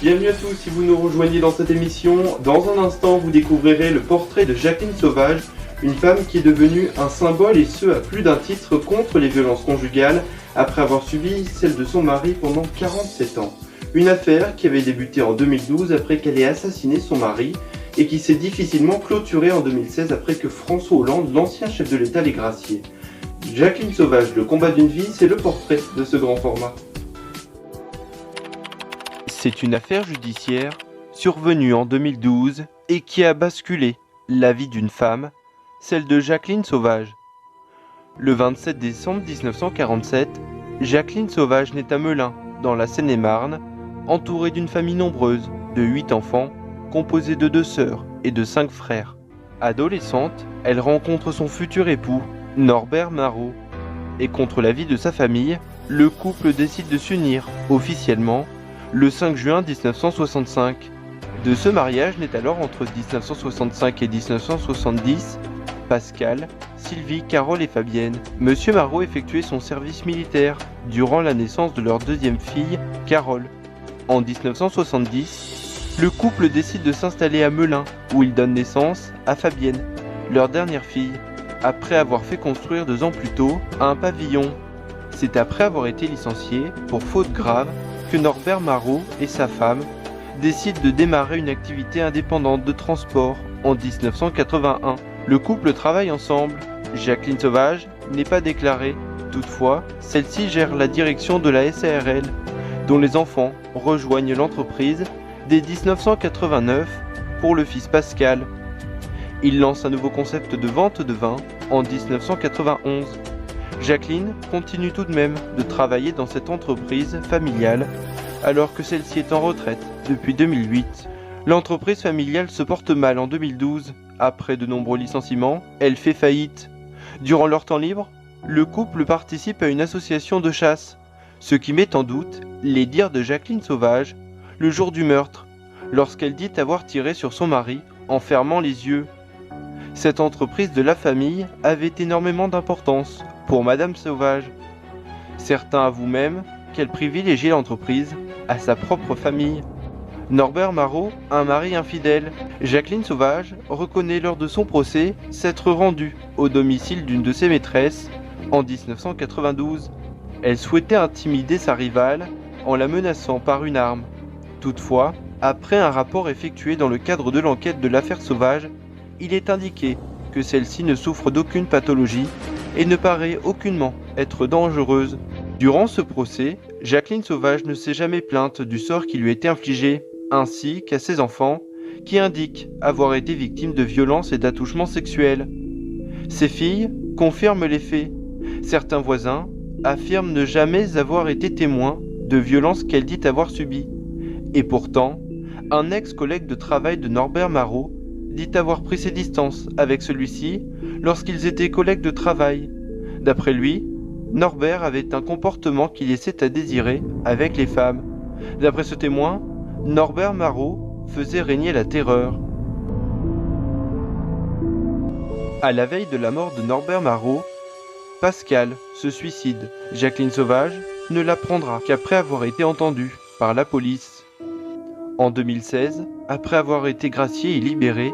Bienvenue à tous si vous nous rejoignez dans cette émission. Dans un instant, vous découvrirez le portrait de Jacqueline Sauvage, une femme qui est devenue un symbole et ce à plus d'un titre contre les violences conjugales après avoir subi celle de son mari pendant 47 ans. Une affaire qui avait débuté en 2012 après qu'elle ait assassiné son mari et qui s'est difficilement clôturée en 2016 après que François Hollande, l'ancien chef de l'État, l'ait graciée. Jacqueline Sauvage, le combat d'une vie, c'est le portrait de ce grand format. C'est une affaire judiciaire survenue en 2012 et qui a basculé la vie d'une femme, celle de Jacqueline Sauvage. Le 27 décembre 1947, Jacqueline Sauvage naît à Melun, dans la Seine-et-Marne, entourée d'une famille nombreuse de 8 enfants, composée de 2 sœurs et de 5 frères. Adolescente, elle rencontre son futur époux, Norbert Marot, et contre l'avis de sa famille, le couple décide de s'unir officiellement le 5 juin 1965. De ce mariage naît alors entre 1965 et 1970 Pascal, Sylvie, Carole et Fabienne. Monsieur Marot effectuait son service militaire durant la naissance de leur deuxième fille, Carole. En 1970, le couple décide de s'installer à Melun, où il donne naissance à Fabienne, leur dernière fille, après avoir fait construire 2 ans plus tôt un pavillon. C'est après avoir été licencié pour faute grave que Norbert Marot et sa femme décident de démarrer une activité indépendante de transport en 1981. Le couple travaille ensemble. Jacqueline Sauvage n'est pas déclarée. Toutefois, celle-ci gère la direction de la SARL, dont les enfants rejoignent l'entreprise dès 1989 pour le fils Pascal. Il lance un nouveau concept de vente de vin en 1991. Jacqueline continue tout de même de travailler dans cette entreprise familiale alors que celle-ci est en retraite depuis 2008. L'entreprise familiale se porte mal en 2012. Après de nombreux licenciements, elle fait faillite. Durant leur temps libre, le couple participe à une association de chasse, ce qui met en doute les dires de Jacqueline Sauvage le jour du meurtre, lorsqu'elle dit avoir tiré sur son mari en fermant les yeux. Cette entreprise de la famille avait énormément d'importance pour Madame Sauvage. Certains avouent même qu'elle privilégiait l'entreprise à sa propre famille. Norbert Marot, un mari infidèle. Jacqueline Sauvage reconnaît lors de son procès s'être rendue au domicile d'une de ses maîtresses en 1992. Elle souhaitait intimider sa rivale en la menaçant par une arme. Toutefois, après un rapport effectué dans le cadre de l'enquête de l'affaire Sauvage, il est indiqué que celle-ci ne souffre d'aucune pathologie et ne paraît aucunement être dangereuse. Durant ce procès, Jacqueline Sauvage ne s'est jamais plainte du sort qui lui a été infligé, ainsi qu'à ses enfants, qui indiquent avoir été victimes de violences et d'attouchements sexuels. Ses filles confirment les faits. Certains voisins affirment ne jamais avoir été témoins de violences qu'elle dit avoir subies. Et pourtant, un ex-collègue de travail de Norbert Marot dit avoir pris ses distances avec celui-ci lorsqu'ils étaient collègues de travail. D'après lui, Norbert avait un comportement qui laissait à désirer avec les femmes. D'après ce témoin, Norbert Marot faisait régner la terreur. À la veille de la mort de Norbert Marot, Pascal se suicide. Jacqueline Sauvage ne l'apprendra qu'après avoir été entendue par la police. En 2016, après avoir été graciée et libérée,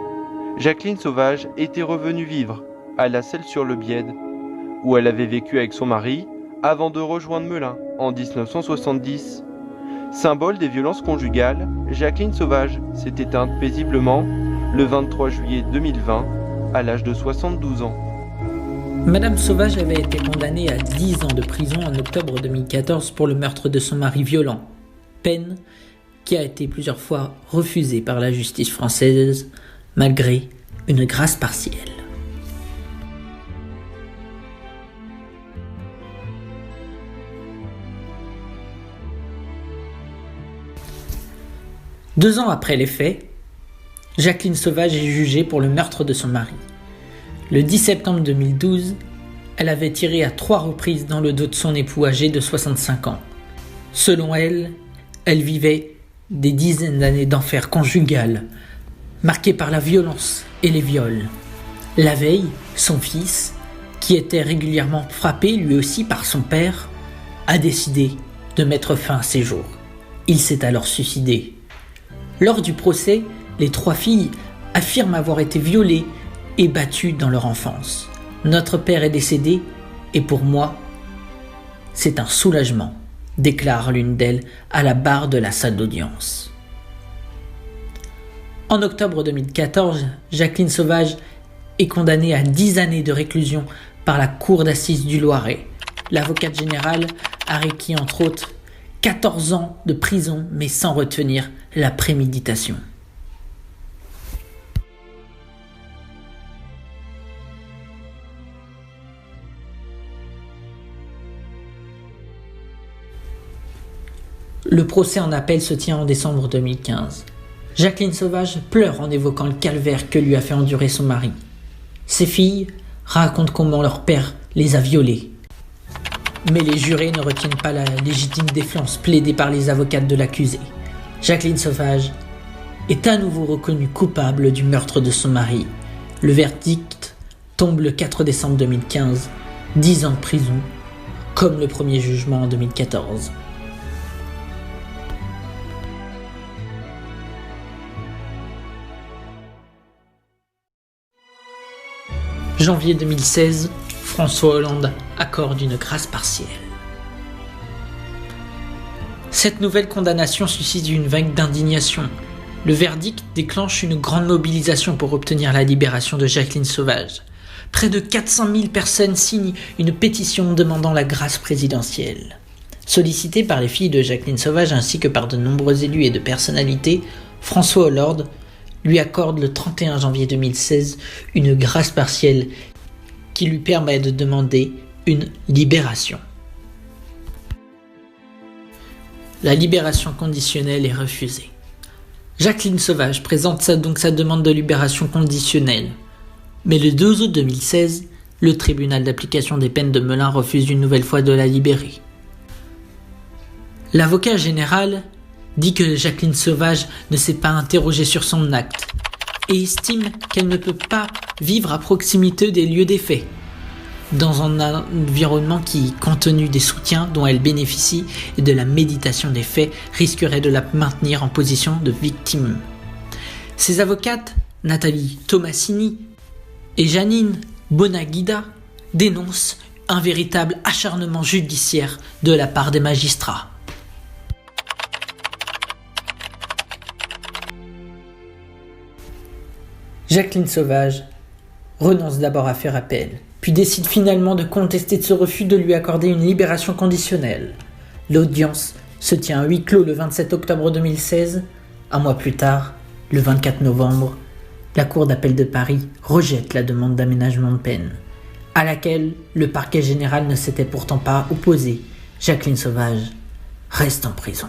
Jacqueline Sauvage était revenue vivre à la Celle-sur-le-Biède, où elle avait vécu avec son mari avant de rejoindre Melun en 1970. Symbole des violences conjugales, Jacqueline Sauvage s'est éteinte paisiblement le 23 juillet 2020 à l'âge de 72 ans. Madame Sauvage avait été condamnée à 10 ans de prison en octobre 2014 pour le meurtre de son mari violent, peine qui a été plusieurs fois refusée par la justice française malgré une grâce partielle. Deux ans après les faits, Jacqueline Sauvage est jugée pour le meurtre de son mari. Le 10 septembre 2012, elle avait tiré à 3 reprises dans le dos de son époux âgé de 65 ans. Selon elle, elle vivait des dizaines d'années d'enfer conjugal, marquées par la violence et les viols. La veille, son fils, qui était régulièrement frappé lui aussi par son père, a décidé de mettre fin à ses jours. Il s'est alors suicidé. Lors du procès, les 3 filles affirment avoir été violées et battues dans leur enfance. Notre père est décédé et pour moi, c'est un soulagement, déclare l'une d'elles à la barre de la salle d'audience. En octobre 2014, Jacqueline Sauvage est condamnée à 10 années de réclusion par la cour d'assises du Loiret. L'avocate générale a requis entre autres 14 ans de prison, mais sans retenir la préméditation. Le procès en appel se tient en décembre 2015. Jacqueline Sauvage pleure en évoquant le calvaire que lui a fait endurer son mari. Ses filles racontent comment leur père les a violées. Mais les jurés ne retiennent pas la légitime défense plaidée par les avocates de l'accusé. Jacqueline Sauvage est à nouveau reconnue coupable du meurtre de son mari. Le verdict tombe le 4 décembre 2015, 10 ans de prison, comme le premier jugement en 2014. Janvier 2016, François Hollande accorde une grâce partielle. Cette nouvelle condamnation suscite une vague d'indignation. Le verdict déclenche une grande mobilisation pour obtenir la libération de Jacqueline Sauvage. Près de 400 000 personnes signent une pétition demandant la grâce présidentielle. Sollicité par les filles de Jacqueline Sauvage ainsi que par de nombreux élus et de personnalités, François Hollande lui accorde le 31 janvier 2016 une grâce partielle qui lui permet de demander une libération. La libération conditionnelle est refusée. Jacqueline Sauvage présente donc sa demande de libération conditionnelle. Mais le 12 août 2016, le tribunal d'application des peines de Melun refuse une nouvelle fois de la libérer. L'avocat général dit que Jacqueline Sauvage ne s'est pas interrogée sur son acte et estime qu'elle ne peut pas vivre à proximité des lieux des faits, dans un environnement qui, compte tenu des soutiens dont elle bénéficie et de la méditation des faits, risquerait de la maintenir en position de victime. Ses avocates, Nathalie Tomassini et Janine Bonaguida, dénoncent un véritable acharnement judiciaire de la part des magistrats. Jacqueline Sauvage renonce d'abord à faire appel, puis décide finalement de contester de ce refus de lui accorder une libération conditionnelle. L'audience se tient à huis clos le 27 octobre 2016. Un mois plus tard, le 24 novembre, la Cour d'appel de Paris rejette la demande d'aménagement de peine, à laquelle le parquet général ne s'était pourtant pas opposé. Jacqueline Sauvage reste en prison.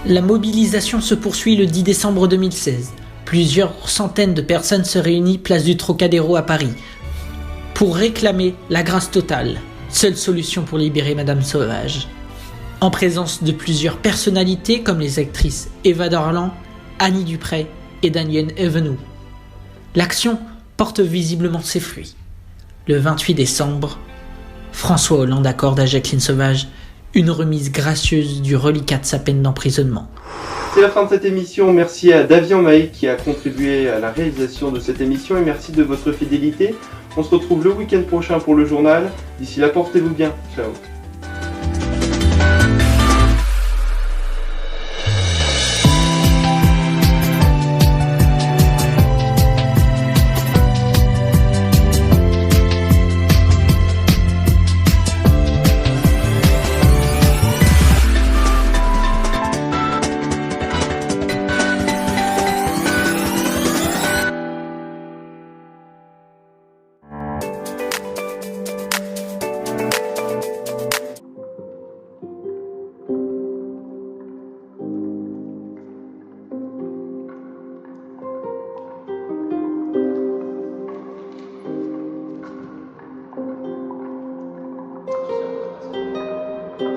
La mobilisation se poursuit le 10 décembre 2016. Plusieurs centaines de personnes se réunissent place du Trocadéro à Paris pour réclamer la grâce totale, seule solution pour libérer Madame Sauvage. En présence de plusieurs personnalités comme les actrices Eva Dorland, Annie Dupray et Danielle Evenou. L'action porte visiblement ses fruits. Le 28 décembre, François Hollande accorde à Jacqueline Sauvage une remise gracieuse du reliquat de sa peine d'emprisonnement. C'est la fin de cette émission. Merci à Davian Maï qui a contribué à la réalisation de cette émission et merci de votre fidélité. On se retrouve le week-end prochain pour le journal. D'ici là, portez-vous bien. Ciao.